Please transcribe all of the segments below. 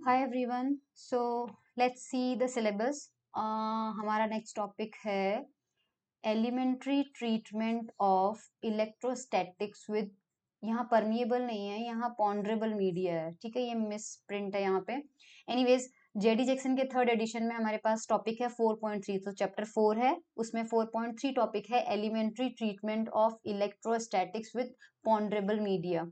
Hi everyone. So let's see the syllabus. हमारा next topic है elementary treatment of electrostatics with, यहाँ permeable नहीं है, यहाँ पॉन्डरेबल मीडिया है। ठीक है, ये मिस प्रिंट है यहाँ पे। एनीवेज, जेडी जैक्सन के थर्ड एडिशन में हमारे पास टॉपिक है 4.3, तो चैप्टर 4 है, उसमें 4.3 टॉपिक है elementary treatment of electrostatics with ponderable media.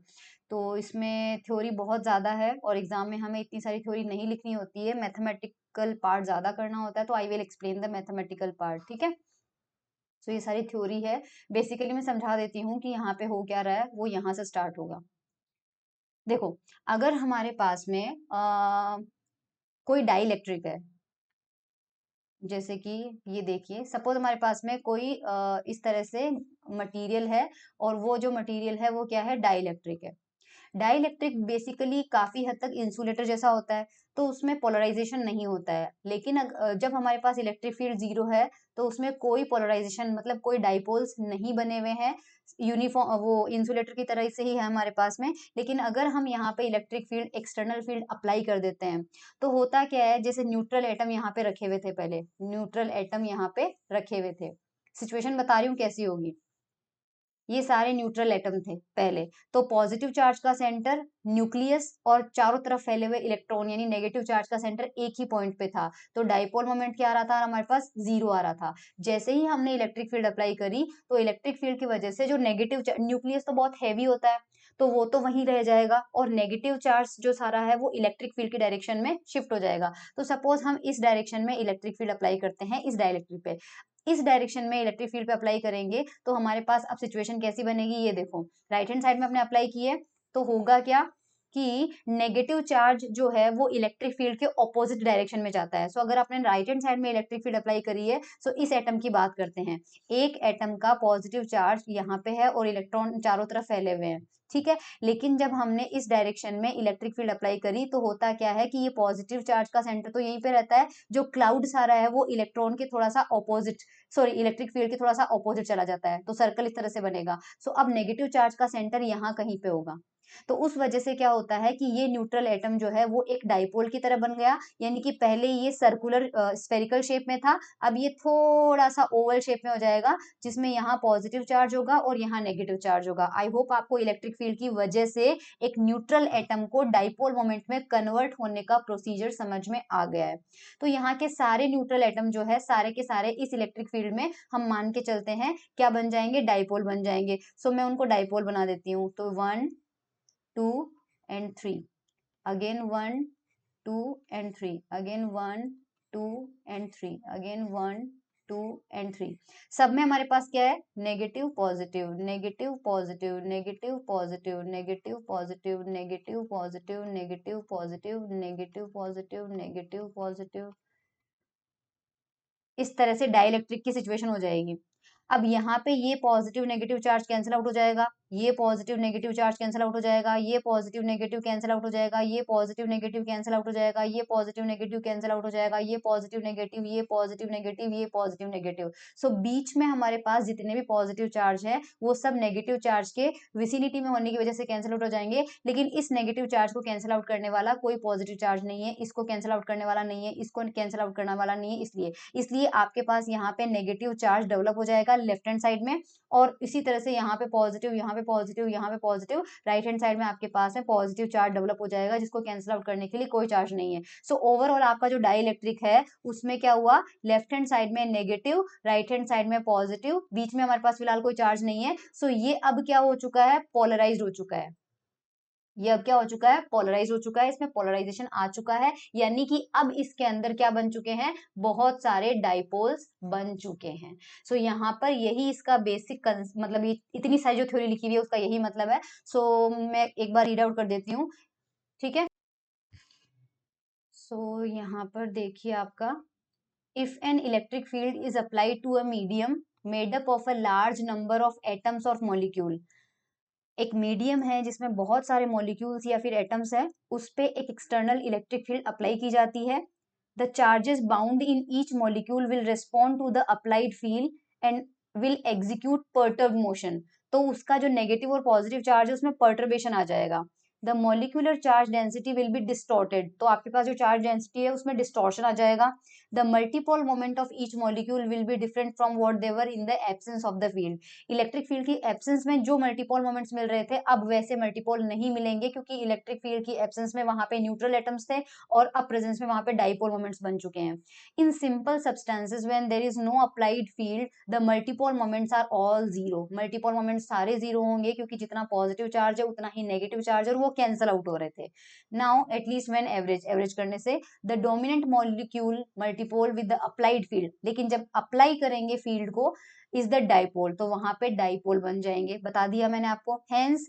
तो इसमें थ्योरी बहुत ज़्यादा है और एग्जाम में हमें इतनी सारी थ्योरी नहीं लिखनी होती है, मैथमेटिकल पार्ट ज़्यादा करना होता है। तो I will explain the mathematical part. ठीक है, तो ये सारी थ्योरी है। बेसिकली मैं समझा देती हूँ कि यहाँ पे हो क्या रहा है, वो यहाँ से स्टार्ट होगा। देखो, अगर हमारे पास में कोई डाइइलेक्ट्रिक है, जैसे कि ये देखिए, सपोज हमारे पास में कोई इस तरह से मटेरियल है और वो जो मटेरियल है वो क्या है, डाइइलेक्ट्रिक है। डाइइलेक्ट्रिक बेसिकली काफी हद तक इंसुलेटर जैसा होता है, तो उसमें पोलराइजेशन नहीं होता है। लेकिन जब हमारे पास इलेक्ट्रिक फील्ड जीरो है तो उसमें कोई पोलराइजेशन, मतलब कोई डाइपोल्स नहीं बने हुए हैं। यूनिफॉर्म वो इंसुलेटर की तरह से ही है हमारे पास में। लेकिन अगर हम यहाँ पे electric field, external field apply कर देते हैं, तो होता क्या है, जैसे न्यूट्रल एटम यहाँ पे रखे हुए थे, पहले न्यूट्रल एटम यहाँ पे रखे हुए थे। सिचुएशन बता रही हूँ कैसी होगी। ये सारे न्यूट्रल एटम थे पहले, तो पॉजिटिव चार्ज का सेंटर न्यूक्लियस और चारों तरफ फैले हुए इलेक्ट्रॉन यानी नेगेटिव चार्ज का सेंटर एक ही पॉइंट पे था। तो डाइपोल मोमेंट क्या आ रहा था, हमारे पास जीरो आ रहा था। जैसे ही हमने इलेक्ट्रिक फील्ड अप्लाई करी, तो इलेक्ट्रिक फील्ड की वजह से जो नेगेटिव न्यूक्लियस तो बहुत हैवी होता है, तो वो तो वहीं रह जाएगा और नेगेटिव चार्ज जो सारा है वो इलेक्ट्रिक फील्ड की डायरेक्शन में शिफ्ट हो जाएगा। तो सपोज हम इस डायरेक्शन में इलेक्ट्रिक फील्ड अप्लाई करते हैं, इस डायरेक्ट्रिक पे, इस डायरेक्शन में इलेक्ट्रिक फील्ड पे अप्लाई करेंगे, तो हमारे पास अब सिचुएशन कैसी बनेगी, ये देखो। राइट हैंड साइड में अपने अप्लाई किए, तो होगा क्या कि नेगेटिव चार्ज जो है वो इलेक्ट्रिक फील्ड के ऑपोजिट डायरेक्शन में जाता है। सो अगर आपने राइट हैंड साइड में इलेक्ट्रिक फील्ड अप्लाई करी है, सो इस एटम की बात करते हैं। एक एटम का पॉजिटिव चार्ज यहाँ पे है और इलेक्ट्रॉन चारों तरफ फैले हुए हैं। ठीक है, लेकिन जब हमने इस डायरेक्शन में इलेक्ट्रिक फील्ड अप्लाई करी, तो होता क्या है कि ये पॉजिटिव चार्ज का सेंटर तो यहीं पे रहता है, जो क्लाउड सारा है वो इलेक्ट्रॉन के थोड़ा सा ऑपोजिट, सॉरी इलेक्ट्रिक फील्ड के थोड़ा सा ऑपोजिट चला जाता है, तो सर्कल इस तरह से बनेगा। सो अब नेगेटिव चार्ज का सेंटर यहाँ कहीं पे होगा। तो उस वजह से क्या होता है कि ये न्यूट्रल एटम जो है वो एक डाइपोल की तरह बन गया, यानी कि पहले ये सर्कुलर स्फेरिकल शेप में था, अब ये थोड़ा सा ओवल शेप में हो जाएगा, जिसमें यहाँ पॉजिटिव चार्ज होगा और यहाँ नेगेटिव चार्ज होगा। आई होप आपको इलेक्ट्रिक फील्ड की वजह से एक न्यूट्रल एटम को डाइपोल मोमेंट में कन्वर्ट होने का प्रोसीजर समझ में आ गया है। तो यहाँ के सारे न्यूट्रल एटम जो है, सारे के सारे इस इलेक्ट्रिक फील्ड में हम मान के चलते हैं क्या बन जाएंगे, डाइपोल बन जाएंगे। सो मैं उनको डाइपोल बना देती हूँ। तो 1 2 and 3, again 1 2 and 3, again 1 2 and 3, again 1 2 and 3। सब में हमारे पास क्या है, negative positive negative positive negative positive negative positive negative positive negative positive negative positive negative positive. इस तरह से डाइइलेक्ट्रिक की सिचुएशन हो जाएगी। अब यहाँ पे ये positive negative charge cancel out हो जाएगा, ये positive negative charge cancel out हो जाएगा, ये पॉजिटिव नेगेटिव कैंसिल आउट हो जाएगा, ये पॉजिटिव नेगेटिव कैंसिल आउट हो जाएगा, ये पॉजिटिव नेगेटिव कैंसिल आउट हो जाएगा, ये पॉजिटिव नेगेटिव, ये पॉजिटिव नेगेटिव, ये पॉजिटिव नेगेटिव। सो बीच में हमारे पास जितने भी पॉजिटिव चार्ज है वो सब नेगेटिव चार्ज के विसिनिटी में होने की वजह से कैंसिल आउट हो जाएंगे। लेकिन इस नेगेटिव चार्ज को कैंसिल आउट करने वाला कोई पॉजिटिव चार्ज नहीं है, इसको कैंसिल आउट करने वाला नहीं है, इसको कैंसिल आउट करने वाला नहीं है, इसलिए इसलिए आपके पास यहाँ पे नेगेटिव चार्ज डेवलप हो जाएगा लेफ्ट हैंड साइड में, और इसी तरह से यहाँ पे पॉजिटिव, यहाँ पे पॉजिटिव, यहाँ पे पॉजिटिव, राइट हैंड साइड में आपके पास में पॉजिटिव चार्ज डेवलप हो जाएगा, जिसको कैंसिल आउट करने के लिए कोई चार्ज नहीं है। सो ओवरऑल आपका जो डाइइलेक्ट्रिक है उसमें क्या हुआ, लेफ्ट हैंड साइड में नेगेटिव, राइट हैंड साइड में पॉजिटिव, बीच में हमारे पास फिलहाल कोई चार्ज नहीं है। सो ये अब क्या हो चुका है, पोलराइज हो चुका है। ये अब क्या हो चुका है, पोलराइज हो चुका है, इसमें पोलराइजेशन आ चुका है, यानी कि अब इसके अंदर क्या बन चुके हैं, बहुत सारे डाइपोल्स बन चुके हैं। सो यहाँ पर यही इसका बेसिक मतलब इतनी सारी जो थ्योरी लिखी हुई है उसका यही मतलब है। सो मैं एक बार रीड आउट कर देती हूँ, ठीक है। सो यहाँ पर देखिए आपका, if an electric field is applied to a medium made up of a large number of atoms और मॉलिक्यूल, एक मीडियम है जिसमें बहुत सारे मॉलिक्यूल्स या फिर एटम्स है, उस पे एक एक्सटर्नल इलेक्ट्रिक फील्ड अप्लाई की जाती है। The charges bound in each molecule will respond to the applied field and will execute perturb motion. तो उसका जो नेगेटिव और पॉजिटिव चार्ज है उसमें परटर्बेशन आ जाएगा। The molecular charge density will be distorted, तो आपके पास जो चार्ज डेंसिटी है उसमें डिस्टॉर्शन आ जाएगा। The multipole moment of each molecule will be different from what they were in the absence of the field, electric field की absence में जो multipole moments मिल रहे थे अब वैसे मल्टीपोल नहीं मिलेंगे, क्योंकि इलेक्ट्रिक फील्ड की एब्सेंस में वहां पे न्यूट्रल एटम्स थे और अब प्रेजेंस में वहां पे डाइपोल मोमेंट्स बन चुके हैं। In simple substances when there is no applied field the multipole moments are all zero, multipole moments सारे जीरो होंगे, क्योंकि जितना पॉजिटिव चार्ज है उतना ही नेगेटिव चार्ज है और वो कैंसल आउट हो रहे थे। नाउ एटलीस्ट व्हेन एवरेज करने से the dominant molecule multipole with the applied field, लेकिन जब अप्लाई करेंगे फील्ड को इज द डाइपोल, तो वहां पे डाइपोल बन जाएंगे, बता दिया मैंने आपको। Hence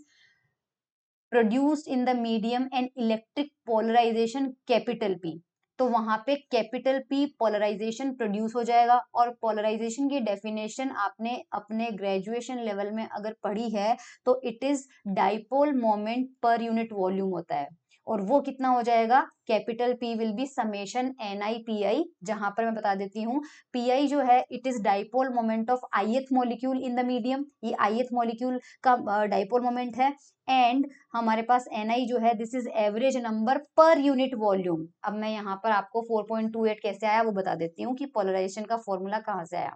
produced in the medium and electric polarisation capital P, तो वहां पे कैपिटल पी पोलराइजेशन प्रोड्यूस हो जाएगा। और पोलराइजेशन की डेफिनेशन आपने अपने ग्रेजुएशन लेवल में अगर पढ़ी है तो it is dipole moment per unit volume होता है, और वो कितना हो जाएगा, capital P will be summation N I P I, जहां पर मैं बता देती हूँ पी आई जो है it is dipole moment of ith molecule in the medium, ये आईएथ मॉलिक्यूल का डाइपोल मोमेंट है। एंड हमारे पास Ni जो है दिस इज एवरेज नंबर पर यूनिट वॉल्यूम। अब मैं यहाँ पर आपको 4.28 कैसे आया वो बता देती हूँ कि पोलराइजेशन का फॉर्मूला कहाँ से आया।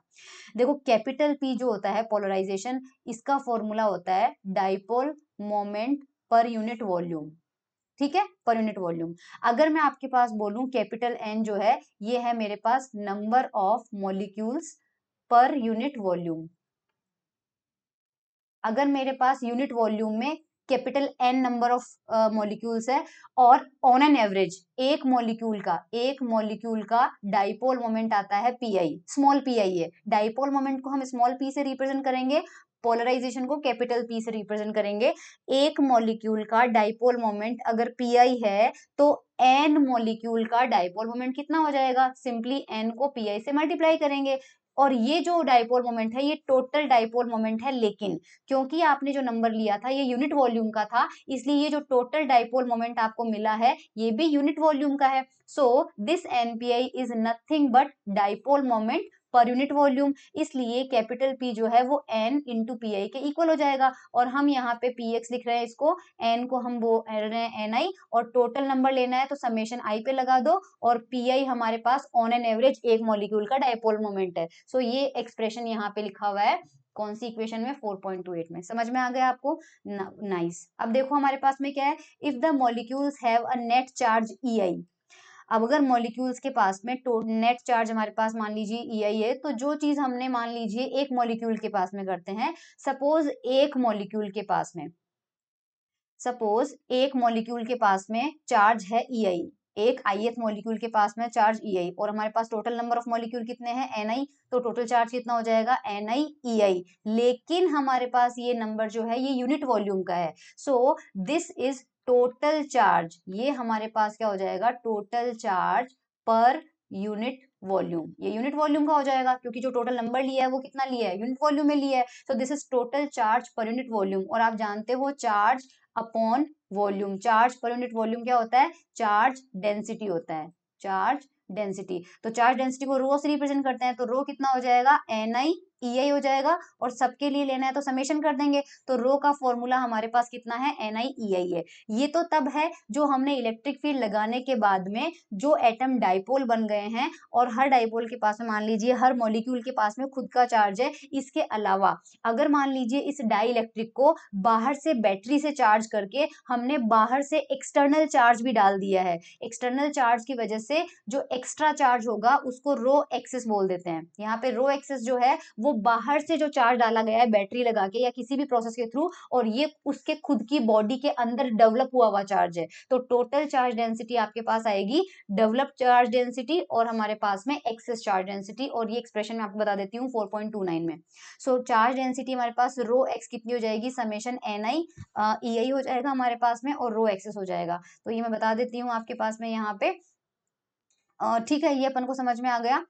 देखो कैपिटल P जो होता है पोलराइजेशन, इसका फॉर्मूला होता है dipole moment per unit volume, ठीक है, पर यूनिट वॉल्यूम। अगर मैं आपके पास बोलूं कैपिटल N जो है ये है मेरे पास number of molecules per unit volume, अगर मेरे पास यूनिट वॉल्यूम में capital N number of molecules है और ऑन एन एवरेज एक मॉलिक्यूल का डाइपोल मोमेंट आता है पीआई, स्मॉल पीआई है, डाइपोल मोमेंट को हम स्मॉल पी से रिप्रेजेंट करेंगे, पोलराइजेशन को कैपिटल पी से रिप्रेजेंट करेंगे। एक मॉलिक्यूल का डाइपोल मोमेंट अगर पीआई है तो एन मॉलिक्यूल का डाइपोल मोमेंट कितना हो जाएगा, सिंपली एन को पीआई से मल्टीप्लाई करेंगे। और ये जो डाइपोल मोमेंट है ये टोटल डाइपोल मोमेंट है, लेकिन क्योंकि आपने जो नंबर लिया था ये यूनिट वॉल्यूम का था, इसलिए ये जो टोटल डाइपोल मोमेंट आपको मिला है ये भी यूनिट वॉल्यूम का है। So this NPI is nothing but dipole moment per unit volume, इसलिए कैपिटल P जो है वो N इंटू पी आई के इक्वल हो जाएगा। और हम यहाँ पे PX लिख रहे हैं, इसको N को हम वो रहे हैं NI, और टोटल नंबर लेना है तो समेशन I पे लगा दो, और PI हमारे पास ऑन एन एवरेज एक मॉलिक्यूल का डाइपोल मोमेंट है। सो ये एक्सप्रेशन यहाँ पे लिखा हुआ है कौन सी इक्वेशन में, 4.28 में। समझ में आ गया आपको, नाइस। अब देखो हमारे पास में क्या है, if the molecules have a net charge EI, अब अगर मॉलिक्यूल्स के पास में नेट चार्ज हमारे पास मान लीजिए EI है, तो जो चीज हमने मान लीजिए एक मॉलिक्यूल के पास में करते हैं, सपोज एक मॉलिक्यूल के पास में चार्ज है EI, एक ith मॉलिक्यूल के पास में चार्ज EI, और हमारे पास टोटल नंबर ऑफ मॉलिक्यूल कितने हैं Ni, तो टोटल चार्ज कितना हो जाएगा Ni EI, लेकिन हमारे पास ये नंबर जो है ये यूनिट वॉल्यूम का है। So this is total charge, ये हमारे पास क्या हो जाएगा, टोटल चार्ज पर यूनिट वॉल्यूम, ये यूनिट वॉल्यूम का हो जाएगा, क्योंकि जो टोटल नंबर लिया है वो कितना लिया है, यूनिट वॉल्यूम में लिया है। तो दिस इज टोटल चार्ज पर यूनिट वॉल्यूम, और आप जानते हो चार्ज अपॉन वॉल्यूम, चार्ज पर यूनिट वॉल्यूम क्या होता है, चार्ज डेंसिटी होता है, चार्ज डेंसिटी। तो चार्ज डेंसिटी को रो से रिप्रेजेंट करते हैं, तो रो कितना हो जाएगा Ni EI हो जाएगा, और सबके लिए लेना है तो समेशन कर देंगे, तो रो का फॉर्मूला हमारे पास कितना है Ni EI है। ये तो तब है जो हमने इलेक्ट्रिक फील्ड लगाने के बाद में जो एटम डाइपोल बन गए हैं, और हर डाइपोल के पास में मान लीजिए हर मॉलिक्यूल के पास में खुद का चार्ज है। इसके अलावा अगर मान लीजिए इस डाई इलेक्ट्रिक को बाहर से बैटरी से चार्ज करके हमने बाहर से एक्सटर्नल चार्ज भी डाल दिया है, एक्सटर्नल चार्ज की वजह से जो एक्स्ट्रा चार्ज होगा उसको रो एक्सेस बोल देते हैं। यहाँ पे रो एक्सेस जो है वो बाहर से जो चार्ज डाला गया है बैटरी लगा के या किसी भी प्रोसेस के थ्रू, और ये उसके खुद की बॉडी के अंदर डेवलप हुआ चार्ज है। तो टोटल चार्ज डेंसिटी आपके पास आएगी डेवलप चार्ज डेंसिटी और हमारे पास में एक्सेस चार्ज डेंसिटी, और ये एक्सप्रेशन मैं आपको बता देती हूँ 4.29 में। सो चार्ज डेंसिटी हमारे पास रो एक्स कितनी हो जाएगी, समेशन Ni EI हो जाएगा हमारे पास में, और रो एक्सेस हो जाएगा। तो ये मैं बता देती हूँ आपके पास में यहाँ पे, ठीक है, ये अपन को समझ में आ गया।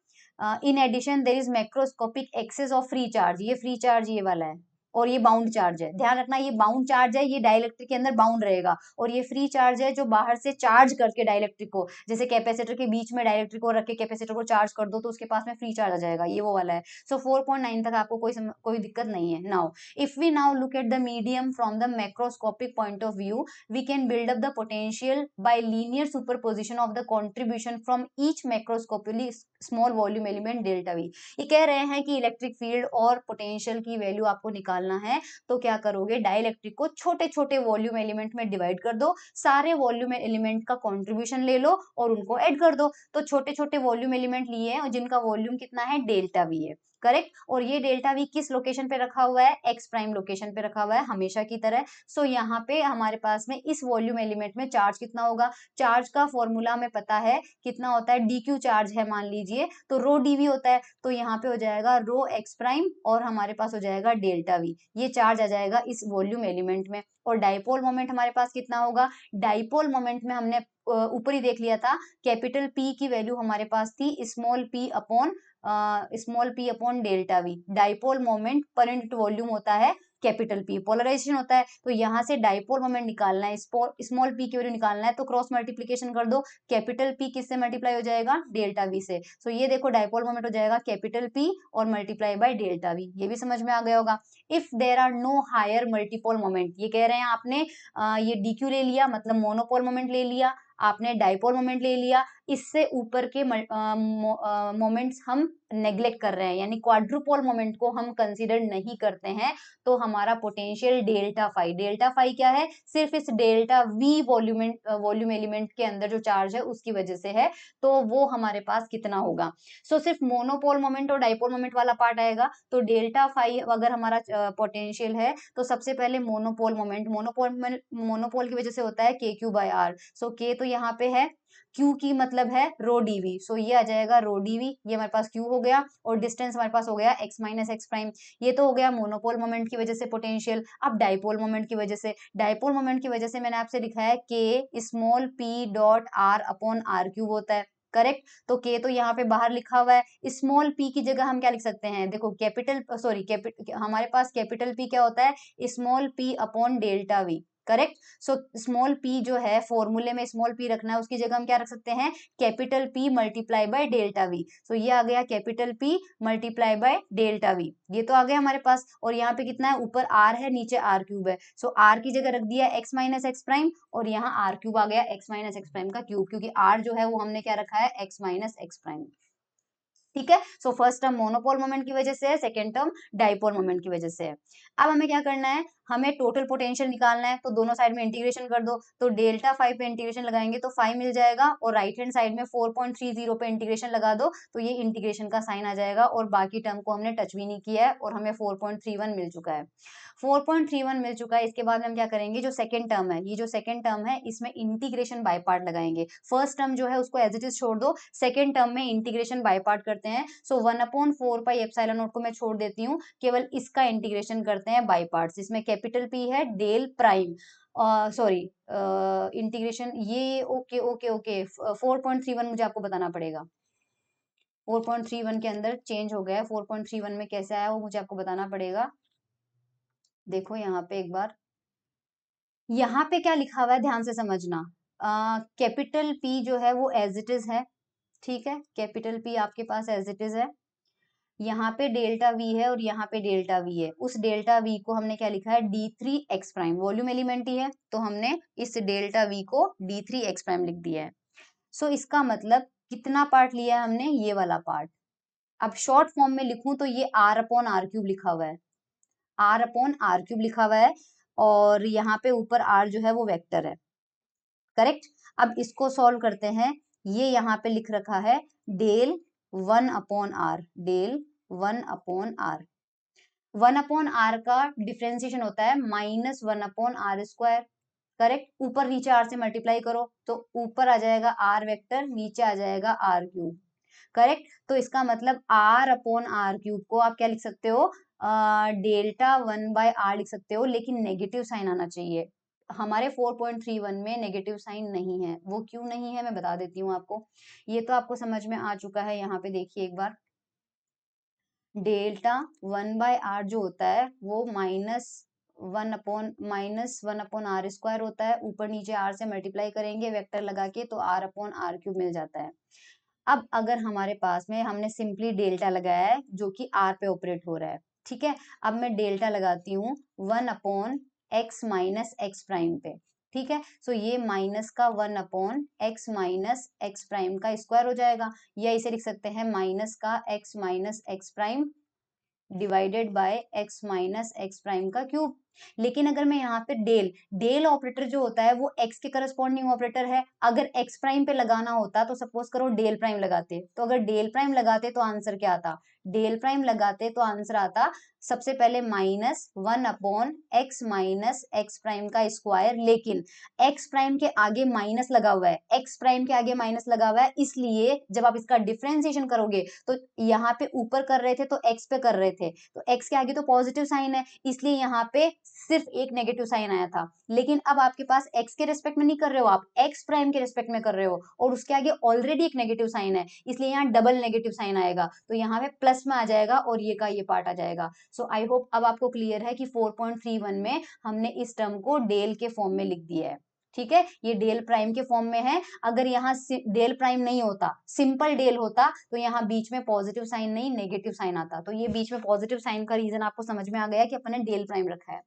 In addition there is macroscopic excess of free charge, ये फ्री चार्ज ये वाला है, और ये बाउंड चार्ज है। ध्यान रखना ये बाउंड चार्ज है, ये डाइलेक्ट्रिक के अंदर बाउंड रहेगा, और ये फ्री चार्ज है जो बाहर से चार्ज करके डाइलेक्ट्रिक को, जैसे कैपेसिटर के बीच में डाइलेक्ट्रिक को रख के कैपेसिटर को चार्ज कर दो तो उसके पास में फ्री चार्ज आ जाएगा, ये वो वाला है। सो 4.9 तक आपको कोई दिक्कत नहीं है। Now if we now look at the medium from the macroscopic point of view, we can build up the potential by linear superposition of the contribution from each macroscopically small volume element delta V। ये कह रहे हैं कि electric field और potential की value आपको निकालना है, तो क्या करोगे, डाइलेक्ट्रिक को छोटे छोटे वॉल्यूम एलिमेंट में डिवाइड कर दो, सारे वॉल्यूम एलिमेंट का कॉन्ट्रीब्यूशन ले लो और उनको ऐड कर दो। तो छोटे छोटे वॉल्यूम एलिमेंट लिए हैं और जिनका वॉल्यूम कितना है, डेल्टा वी है, करेक्ट। और ये डेल्टा वी किस लोकेशन पे रखा हुआ है, एक्स प्राइम लोकेशन पे रखा हुआ है हमेशा की तरह। सो यहाँ पे हमारे पास में इस वॉल्यूम एलिमेंट में चार्ज कितना होगा, चार्ज का फॉर्मूला हमें पता है कितना होता है, डी क्यू चार्ज है मान लीजिए, तो रो डीवी होता है, तो यहाँ पे हो जाएगा रो एक्स प्राइम और हमारे पास हो जाएगा डेल्टा वी, ये चार्ज आ जाएगा इस वॉल्यूम एलिमेंट में। और डाइपोल मोमेंट हमारे पास कितना होगा, डाइपोल मोमेंट में हमने ऊपर ही देख लिया था, कैपिटल पी की वैल्यू हमारे पास थी small P upon delta we. Dipole moment per unit volume होता है कैपिटल पी, पोलराइजेशन होता है, तो यहाँ से डाइपोल मोमेंट निकालना है, स्मॉल पी की वैल्यू निकालना है, तो क्रॉस मल्टीप्लीकेशन कर दो, कैपिटल पी किससे मल्टीप्लाई हो जाएगा, डेल्टा वी से। सो ये देखो डाइपोल मोमेंट हो जाएगा कैपिटल पी और मल्टीप्लाई बाय डेल्टा वी, ये भी समझ में आ गया होगा। If there are no higher multipole moment, ये कह रहे हैं आपने ये डीक्यू ले लिया मतलब मोनोपोल मोमेंट ले लिया, आपने डाइपोल मोमेंट ले लिया, इससे ऊपर के मोमेंट्स हम नेग्लेक्ट कर रहे हैं, यानी क्वाड्रुपोल मोमेंट को हम कंसीडर नहीं करते हैं, तो हमारा पोटेंशियल डेल्टा फाई क्या है, सिर्फ इस डेल्टा वी वॉल्यूम एलिमेंट के अंदर जो चार्ज है उसकी वजह से है, तो वो हमारे पास कितना होगा। सो सिर्फ मोनोपोल मोमेंट और डाइपोल मोमेंट वाला पार्ट आएगा, तो डेल्टा फाई अगर हमारा पोटेंशियल है तो सबसे पहले मोनोपोल मोमेंट, मोनोपोल की वजह से होता है के क्यू बाय आर। सो के तो यहाँ पे है, Q की मतलब है रो डीवी, सो ये आ जाएगा रो डीवी, ये हमारे पास Q हो गया, और डिस्टेंस हमारे पास हो गया x माइनस एक्स प्राइम। ये तो हो गया मोनोपोल मोमेंट की वजह से पोटेंशियल। अब डाइपोल मोमेंट की वजह से, डाइपोल मोमेंट की वजह से मैंने आपसे लिखा है K small p dot r upon R cube होता है, करेक्ट। तो के तो यहाँ पे बाहर लिखा हुआ है, स्मॉल p की जगह हम क्या लिख सकते हैं, देखो हमारे पास कैपिटल p क्या होता है, small p upon delta v, correct. So small p जो है फॉर्मूले में स्मॉल p रखना है, उसकी जगह हम क्या रख सकते हैं, capital P multiply by delta v। सो ये आ गया capital P multiply by delta v, ये तो आ गया हमारे पास। और यहाँ पे कितना है, ऊपर r है नीचे r क्यूब है, सो r की जगह रख दिया x माइनस एक्स प्राइम, और यहाँ r क्यूब आ गया x माइनस एक्स प्राइम का क्यूब, क्योंकि r जो है वो हमने क्या रखा है, x माइनस एक्स प्राइम। ठीक है। So first term monopole moment की वजह से है, सेकंड टर्म डाइपोल मोमेंट की वजह से है। अब हमें क्या करना है, हमें टोटल पोटेंशियल निकालना है, तो दोनों साइड में इंटीग्रेशन कर दो, तो डेल्टा फाइव पे इंटीग्रेशन लगाएंगे तो 5 मिल जाएगा, और राइट हैंड साइड में 4.30 पे इंटीग्रेशन लगा दो तो ये इंटीग्रेशन का साइन आ जाएगा, और बाकी टर्म को हमने टच भी नहीं किया है और हमें 4.31 मिल चुका है। 4.31 मिल चुका है, इसके बाद हम क्या करेंगे, जो सेकंड टर्म है, ये जो सेकंड टर्म है इसमें इंटीग्रेशन बाय पार्ट लगाएंगे। फर्स्ट टर्म जो है उसको एज इट इज छोड़ दो, सेकंड टर्म में इंटीग्रेशन बाय पार्ट करते हैं। सो 1/4 पाई एप्सिलॉन नॉट को मैं छोड़ देती हूँ, केवल इसका इंटीग्रेशन करते हैं बाय पार्ट्स। इसमें कैपिटल पी है डेल प्राइम, सॉरी इंटीग्रेशन ये ओके ओके ओके 4.31 मुझे आपको बताना पड़ेगा, 4.31 के अंदर चेंज हो गया है, 4.31 में कैसे आया वो मुझे आपको बताना पड़ेगा। देखो यहाँ पे एक बार, यहाँ पे क्या लिखा हुआ है ध्यान से समझना, कैपिटल पी जो है वो एज इट इज है, ठीक है, कैपिटल पी आपके पास एज इट इज है, यहाँ पे डेल्टा वी है और यहाँ पे डेल्टा वी है, उस डेल्टा वी को हमने क्या लिखा है, d3x प्राइम, वॉल्यूम एलिमेंट ही है तो हमने इस डेल्टा वी को d3x प्राइम लिख दिया है। सो इसका मतलब कितना पार्ट लिया है हमने, ये वाला पार्ट। अब शॉर्ट फॉर्म में लिखूं तो ये r अपॉन आर क्यूब लिखा हुआ है, r अपॉन आर क्यूब लिखा हुआ है, और यहाँ पे ऊपर r जो है वो वेक्टर है, करेक्ट। अब इसको सॉल्व करते हैं, ये यहाँ पे लिख रखा है del 1 upon R, del 1 upon R, 1 upon R का डिफ्रेंसिएशन होता है -1 अपॉन आर स्क्वायर, करेक्ट। ऊपर नीचे आर से मल्टीप्लाई करो तो ऊपर आ जाएगा आर वेक्टर, नीचे आ जाएगा आर क्यूब, करेक्ट। तो इसका मतलब आर अपॉन आर क्यूब को आप क्या लिख सकते हो, डेल्टा 1 बाय आर लिख सकते हो, लेकिन नेगेटिव साइन आना चाहिए। हमारे 4.31 में नेगेटिव साइन नहीं है, वो क्यों नहीं है मैं बता देती हूँ आपको। ये तो आपको समझ में आ चुका है, यहाँ पे देखिए एक बार, डेल्टा 1/r जो होता है वो -1/r² होता है। ऊपर नीचे r से मल्टीप्लाई करेंगे वेक्टर लगा के तो r/r³ मिल जाता है। अब अगर हमारे पास में हमने सिंपली डेल्टा लगाया है जो कि r पे ऑपरेट हो रहा है, ठीक है। अब मैं डेल्टा लगाती हूँ 1/x माइनस एक्स प्राइम पे, ठीक है। सो ये माइनस का 1/x माइनस एक्स प्राइम का स्क्वायर हो जाएगा, या इसे लिख सकते हैं माइनस का x minus ex prime divided by x minus ex prime का क्यूब। लेकिन अगर मैं यहाँ पे डेल ऑपरेटर जो होता है वो x के करस्पॉन्डिंग ऑपरेटर है। अगर x प्राइम पे लगाना होता तो सपोज करो डेल प्राइम लगाते, तो अगर डेल प्राइम लगाते तो आंसर क्या आता, डेल प्राइम लगाते तो आंसर आता सबसे पहले -1/x माइनस एक्स प्राइम का स्क्वायर। लेकिन x प्राइम के आगे माइनस लगा हुआ है, x प्राइम के आगे माइनस लगा हुआ है, इसलिए जब आप इसका डिफरेंशिएशन करोगे तो यहाँ पे ऊपर कर रहे थे तो x पे कर रहे थे, तो x के आगे तो पॉजिटिव साइन है, इसलिए यहाँ पे सिर्फ एक नेगेटिव साइन आया था। लेकिन अब आपके पास x के रिस्पेक्ट में नहीं कर रहे हो, आप x प्राइम के रिस्पेक्ट में कर रहे हो और उसके आगे ऑलरेडी एक नेगेटिव साइन है, इसलिए यहाँ डबल नेगेटिव साइन आएगा, तो यहाँ पे प्लस में आ जाएगा और ये का ये पार्ट आ जाएगा। सो आई होप अब आपको क्लियर है कि 4.31 में हमने इस टर्म को डेल के फॉर्म में लिख दिया है, ठीक है। ये डेल प्राइम के फॉर्म में है। अगर यहाँ डेल प्राइम नहीं होता, सिंपल डेल होता, तो यहाँ बीच में पॉजिटिव साइन नहीं नेगेटिव साइन आता, तो ये बीच में पॉजिटिव साइन का रीजन आपको समझ में आ गया कि अपन ने डेल प्राइम रखा है।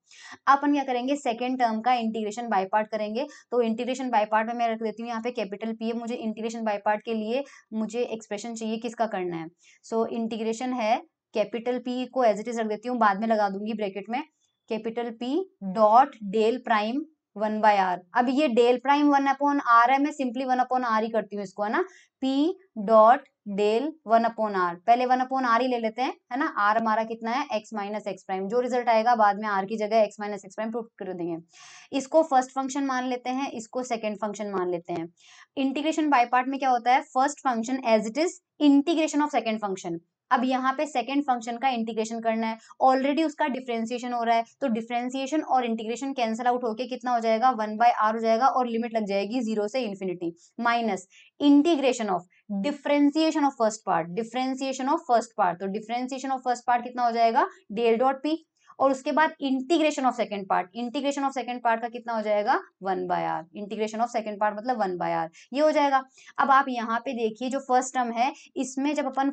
अपन क्या करेंगे, सेकेंड टर्म का इंटीग्रेशन बाय पार्ट करेंगे। तो इंटीग्रेशन बाय पार्ट में मैं रख देती हूँ यहाँ पे कैपिटल P है। मुझे इंटीग्रेशन बाय पार्ट के लिए मुझे एक्सप्रेशन चाहिए किसका करना है। सो इंटीग्रेशन है कैपिटल P को एज इट इज रख देती हूँ, बाद में लगा दूंगी ब्रैकेट में, capital P dot del prime 1/r। अब ये डेल प्राइम 1/r है, मैं सिंपली 1/r ही करती हूँ इसको, है ना। P डॉट डेल 1/r, पहले 1/r ही ले लेते हैं, है ना। r हमारा कितना है x माइनस एक्स प्राइम, जो रिजल्ट आएगा बाद में r की जगह x minus ex prime put कर देंगे। इसको फर्स्ट फंक्शन मान लेते हैं, इसको सेकंड फंक्शन मान लेते हैं। इंटीग्रेशन बाय पार्ट में क्या होता है, first function as it is integration of second function. अब यहाँ पे सेकंड फंक्शन का इंटीग्रेशन करना है, ऑलरेडी उसका डिफरेंशिएशन हो रहा है, तो डिफरेंशिएशन और इंटीग्रेशन कैंसिल आउट होके कितना हो जाएगा 1/r हो जाएगा और लिमिट लग जाएगी 0 से infinity, minus integration of differentiation of first part, differentiation of first part, तो डिफरेंशिएशन ऑफ फर्स्ट पार्ट कितना हो जाएगा डेल डॉट पी, और उसके बाद integration of second part, integration of second part का कितना हो जाएगा 1/r, integration of second part मतलब 1/r, ये हो जाएगा। अब आप यहाँ पे देखिए जो फर्स्ट टर्म है इसमें जब अपन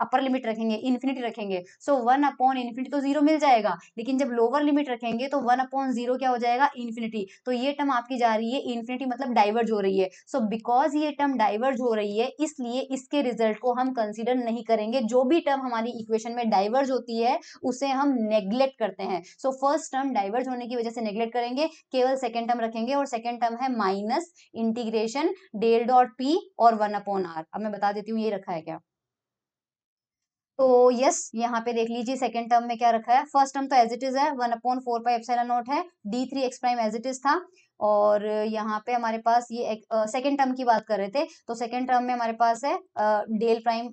अपर लिमिट रखेंगे इन्फिनिटी रखेंगे, सो 1/∞ तो 0 मिल जाएगा, लेकिन जब लोअर लिमिट रखेंगे तो 1/0 क्या हो जाएगा इन्फिनिटी, तो ये टर्म आपकी जा रही है इन्फिनिटी मतलब डाइवर्ज हो रही है। सो बिकॉज ये टर्म डाइवर्ज हो रही है इसलिए इसके रिजल्ट को हम कंसीडर नहीं करेंगे, जो भी टर्म हमारी इक्वेशन में डाइवर्ज होती है उसे हम नेग्लेक्ट करते हैं। सो फर्स्ट टर्म डाइवर्ज होने की वजह से नेग्लेक्ट करेंगे, केवल सेकंड टर्म रखेंगे, और सेकंड टर्म है minus integration del dot P और 1/r। अब मैं बता देती हूँ ये रखा है क्या। तो यस यहाँ पे देख लीजिए सेकंड टर्म में क्या रखा है, फर्स्ट टर्म तो एज इट इज है 1/4πε0 है, d3x prime age it is था, और यहाँ पे हमारे पास ये सेकंड टर्म की बात कर रहे थे, तो सेकंड टर्म में हमारे पास है डेल प्राइम,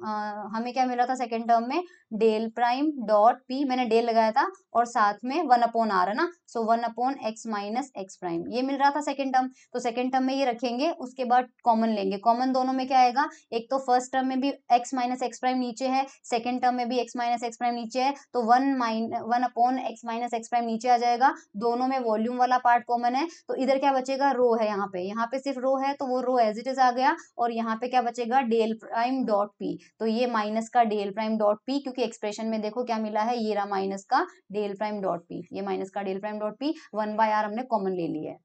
हमें क्या मिला था सेकंड टर्म में डेल प्राइम डॉट पी, मैंने डेल लगाया था, और साथ में 1/r है ना, सो 1/x माइनस एक्स प्राइम ये मिल रहा था सेकंड टर्म। तो सेकंड टर्म में ये रखेंगे, उसके बाद कॉमन लेंगे, कॉमन दोनों में क्या आएगा, एक तो फर्स्ट टर्म में भी x माइनस एक्स प्राइम नीचे है, सेकंड टर्म में भी x माइनस एक्स प्राइम नीचे है, तो 1/x माइनस एक्स प्राइम नीचे आ जाएगा, दोनों में वॉल्यूम वाला पार्ट कॉमन है, तो इधर क्या बचेगा रो है, यहाँ पे सिर्फ रो है तो वो रो एज इट इज आ गया, और यहाँ पे क्या बचेगा डेल प्राइम डॉट पी, तो ये माइनस का डेल प्राइम डॉट पी, क्योंकि एक्सप्रेशन में देखो क्या मिला है, ये रहा माइनस का डेल प्राइम डॉट पी, ये माइनस का del prime dot P 1/r हमने कॉमन ले लिया है,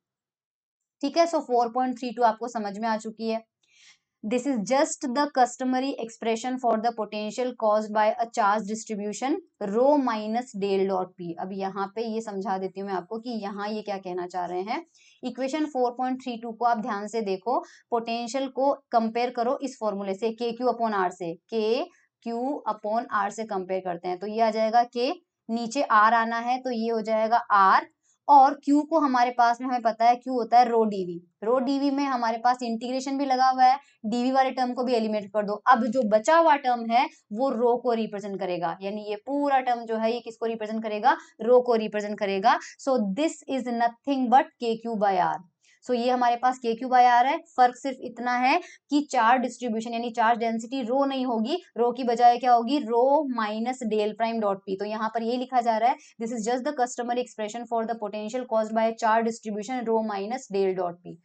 ठीक है। सो 4.32 आपको समझ में आ चुकी है। This is just the customary expression for the potential caused by a charge distribution rho minus del dot p। अब यहाँ पे ये समझा देती हूँ मैं आपको कि यहाँ ये क्या कहना चाह रहे हैं। इक्वेशन 4.32 को आप ध्यान से देखो, पोटेंशियल को कंपेयर करो इस फॉर्मूले से के क्यू अपॉन आर से, के क्यू अपॉन आर से कंपेयर करते हैं, तो ये आ जाएगा के, नीचे आर आना है तो ये हो जाएगा आर, और Q को हमारे पास में हमें पता है Q होता है रो डीवी, रो डीवी में हमारे पास इंटीग्रेशन भी लगा हुआ है, डीवी वाले टर्म को भी एलिमिनेट कर दो। अब जो बचा हुआ टर्म है वो रो को रिप्रेजेंट करेगा, यानी ये पूरा टर्म जो है ये किसको रिप्रेजेंट करेगा, रो को रिप्रेजेंट करेगा। So this is nothing but के क्यू बाय आर। सो ये हमारे पास के क्यूब आई आ रहा है। फर्क सिर्फ इतना है कि चार्ज डिस्ट्रीब्यूशन यानी चार्ज डेंसिटी रो नहीं होगी, रो की बजाय क्या होगी, rho minus del prime dot P. तो यहाँ पर ये लिखा जा रहा है this is just the customary expression for the potential caused by charge distribution rho minus del dot P,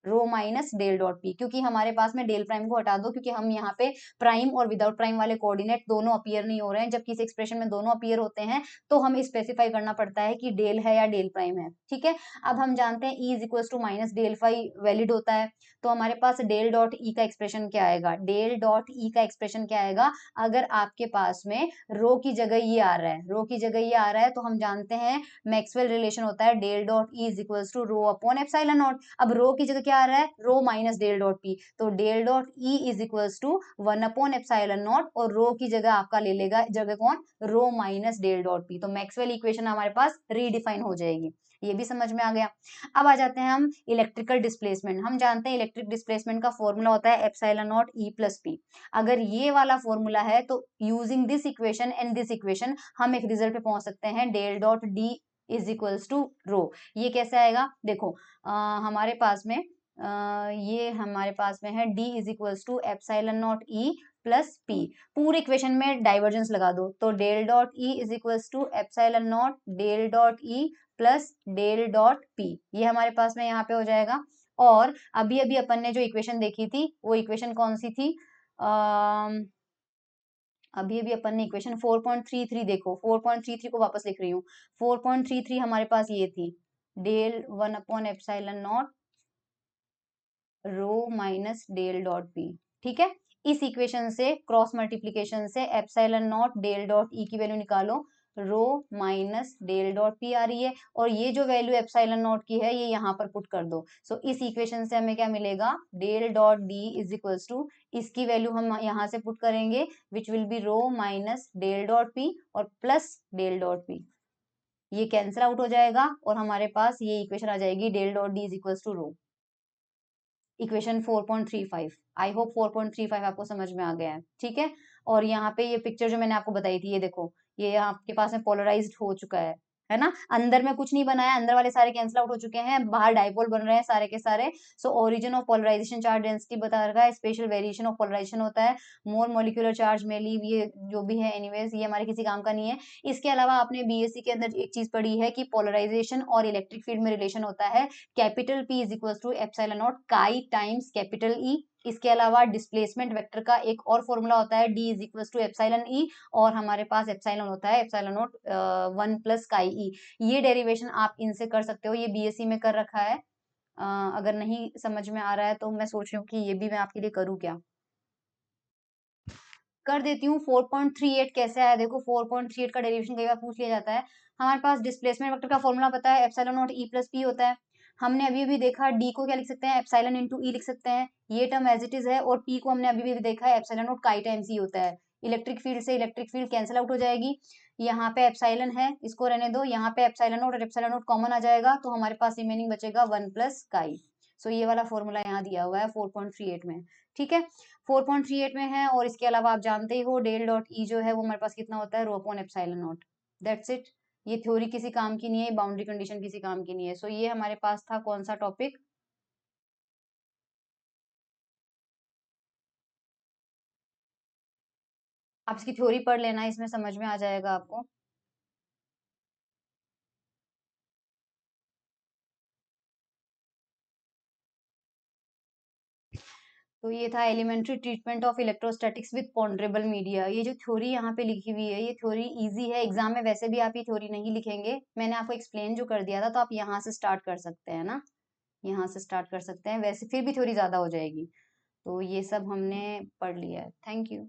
rho minus del dot P, क्योंकि हमारे पास में डेल प्राइम को हटा दो, क्योंकि हम यहाँ पे प्राइम और विदाउट प्राइम वाले कोऑर्डिनेट दोनों अपीयर नहीं हो रहे हैं, जबकि इस एक्सप्रेशन में दोनों अपीयर होते हैं, तो हमें स्पेसिफाई करना पड़ता है कि डेल है या डेल प्राइम है। ठीक है, अब हम जानते हैं E is equal to minus del phi valid होता है, तो हमारे पास डेल डॉट ई का एक्सप्रेशन क्या आएगा, डेल डॉट ई का एक्सप्रेशन क्या आएगा, अगर आपके पास में रो की जगह ये आ रहा है, रो की जगह ये आ रहा है, तो हम जानते हैं मैक्सवेल रिलेशन होता है del dot E is equal to rho upon epsilon naught. अब रो की जगह क्या आ रहा है, rho minus del dot P, तो del dot E is equal to 1 upon epsilon naught, और रो की जगह आपका ले लेगा जगह कौन, rho minus del dot P. तो मैक्सवेल इक्वेशन हमारे पास रीडिफाइन हो जाएगी, ये भी समझ में आ गया। अब आ जाते हैं हम इलेक्ट्रिकल डिस्प्लेसमेंट। हम जानते हैं इलेक्ट्रिक डिस्प्लेसमेंट का फॉर्मूला होता है epsilon naught E plus P. अगर ये वाला फॉर्मूला है तो using this equation and this equation हम एक रिजल्ट पे पहुंच सकते हैं, del dot D is equals to rho. ये कैसे आएगा, देखो हमारे पास में ये हमारे पास में है D is equals to epsilon naught E plus P, पूरी इक्वेशन में डाइवर्जेंस लगा दो, तो del dot E is equals to epsilon naught del dot E plus del dot P, ये हमारे पास में यहाँ पे हो जाएगा। और अभी अभी अपन ने जो इक्वेशन देखी थी वो इक्वेशन कौन सी थी, अभी अभी अपन ने इक्वेशन 4.33, देखो 4.33 को वापस लिख रही हूँ, 4.33 हमारे पास ये थी, del 1 upon epsilon naught rho minus del dot P. ठीक है, इस इक्वेशन से क्रॉस मल्टीप्लीकेशन से epsilon naught del dot E की वैल्यू निकालो, rho minus del dot P आ रही है, और ये जो वैल्यू एप्सिलॉन नॉट की है ये यहाँ पर पुट कर दो। सो इस इक्वेशन से हमें क्या मिलेगा, del dot D is equals to, इसकी वैल्यू हम यहाँ से पुट करेंगे which will be rho minus del dot P और प्लस डेल डॉट पी, ये कैंसिल आउट हो जाएगा और हमारे पास ये इक्वेशन आ जाएगी del dot D is equals to rho, equation 4.35। I hope 4.35 आपको समझ में आ गया है। ठीक है, और यहाँ पे ये पिक्चर जो मैंने आपको बताई थी, ये देखो ये आपके पास में पोलराइज्ड हो चुका है ना, अंदर में कुछ नहीं बनाया, अंदर वाले सारे कैंसिल आउट हो चुके हैं, बाहर डाइपोल बन रहे हैं सारे के सारे। So origin of polarisation charge density बता रखा है, स्पेशल वेरिएशन ऑफ पोलराइजेशन होता है, मोर मॉलिक्यूलर चार्ज में लीव, ये जो भी है एनीवेज ये हमारे किसी काम का नहीं है। इसके अलावा आपने बीएससी के अंदर एक चीज पढ़ी है कि पोलराइजेशन और इलेक्ट्रिक फील्ड में रिलेशन होता है, capital P is equal to epsilon naught chi times capital E। इसके अलावा डिस्प्लेसमेंट वेक्टर का एक और फॉर्मूला होता है D is equal to epsilon E, और हमारे पास एप्सिलॉन होता है epsilon naught 1 plus chi E। ये डेरिवेशन आप इनसे कर सकते हो, ये बीएससी में कर रखा है। अगर नहीं समझ में आ रहा है तो मैं सोच रही हूँ कि ये भी मैं आपके लिए करूँ क्या, कर देती हूँ। 4.38 कैसे आया, देखो 4.38 का डेरिवेशन कई बार पूछ लिया जाता है। हमारे पास डिस्प्लेसमेंट वेक्टर का फॉर्मूला पता है epsilon naught E plus P होता है। हमने अभी भी देखा डी को क्या लिख सकते हैं, एप्सिलॉन इनटू ई लिख सकते हैं, ये टर्म एज इट इज है, और पी को हमने अभी भी देखा है एप्सिलॉन नॉट काई टाइम्स ई होता है। इलेक्ट्रिक फील्ड से इलेक्ट्रिक फील्ड कैंसिल आउट हो जाएगी, यहाँ पे एप्सिलॉन है इसको रहने दो, यहाँ पे एप्सिलॉन नॉट और एप्सिलॉन नॉट कॉमन आ जाएगा, तो हमारे पास रिमेनिंग बचेगा 1 प्लस काई। सो ये वाला फॉर्मूला यहाँ दिया हुआ है 4.38 में। ठीक है, 4.38 में है, और इसके अलावा आप जानते ही हो डेल डॉट ई जो है वो हमारे पास कितना होता है, रो upon epsilon not. That's it, ये थ्योरी किसी काम की नहीं है, बाउंड्री कंडीशन किसी काम की नहीं है। सो ये हमारे पास था कौन सा टॉपिक, आप इसकी थ्योरी पढ़ लेना, इसमें समझ में आ जाएगा आपको। तो ये था elementary treatment of electrostatics with ponderable media. ये जो थ्योरी यहाँ पे लिखी हुई है ये थ्योरी इजी है, एग्जाम में वैसे भी आप ये थ्योरी नहीं लिखेंगे, मैंने आपको एक्सप्लेन जो कर दिया था, तो आप यहाँ से स्टार्ट कर सकते हैं ना, यहाँ से स्टार्ट कर सकते हैं, वैसे फिर भी थ्योरी ज्यादा हो जाएगी। तो ये सब हमने पढ़ लिया है। Thank you.